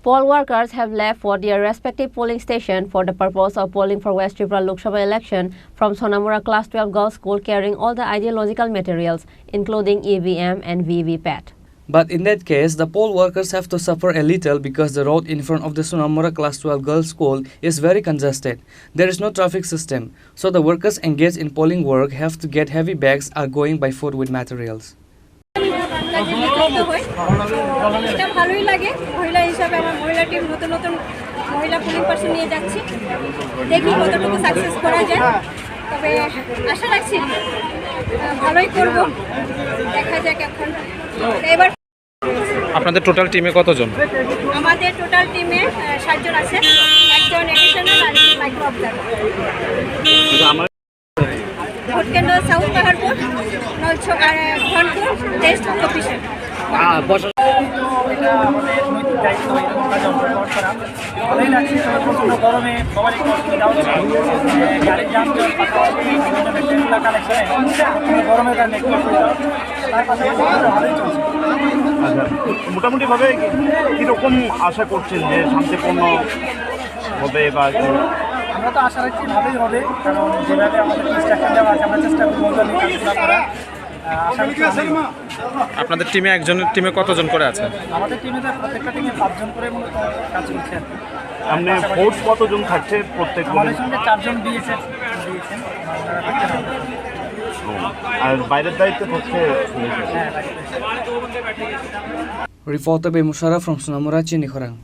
Poll workers have left for their respective polling station for the purpose of polling for West Tripura Lok Sabha election from Sonamura Class 12 Girls School, carrying all the ideological materials, including EVM and VVPAT. But in that case, the poll workers have to suffer a little because the road in front of the Sonamura Class 12 Girls School is very congested. There is no traffic system, so the workers engaged in polling work have to get heavy bags are going by foot with materials. এটা ভালোই লাগে মহিলা হিসাবে আমার মহিলা team নতুন নতুন মহিলা পুলিং পার্সন নিয়ে যাচ্ছি দেখি কতটুকু সাকসেস করা যায় তবে আশা রাখছি ভালোই করব দেখা যাক এখন এবার আপনাদের টোটাল টিমে কতজন আমাদের টোটাল টিমে 60 জন আছে একজন এডিশনাল আর মাইক্রো অবজারভার ভোট কেন্দ্র সাউথ পাহাড়পুর নলছো আর ঘনপুর টেস্ট অফিসার এটা আমাদের নৈতিক দায়িত্ব এরকম কাজ অংশগ্রহণ করা ভালোই লাগছে প্রচণ্ড গরমে সবার একটু অসুবিধা হচ্ছে গাড়ির যানজট পাশাপাশি বিভিন্ন কালেকশনে গরমের কারণে একটু অসুবিধা হচ্ছে তার পাশাপাশি ভালোই চলছে। আচ্ছা, মোটামুটিভাবে কীরকম আশা করছেন যে শান্তিপূর্ণ হবে বা আমরা তো আশা রাখছি ভালোই হবে কারণ যেভাবে আমাদের ইনস্ট্রাকশন দেওয়া আছে আমরা চেষ্টা করবো কাজগুলো করার। আপনাদের টিমে একজনের টিমে কতজন করে আছে আমাদের টিমে প্রত্যেকটা টিমে 5 জন করে মূলত কাজ করছে। আপনি ফোর্স কতজন থাকছে প্রত্যেক আমাদের সঙ্গে 4 জন দিয়েছেন আর বাইরের দায়িত্ব হচ্ছে Reporter by Musharraf from Sonamura, Chini, Khorang.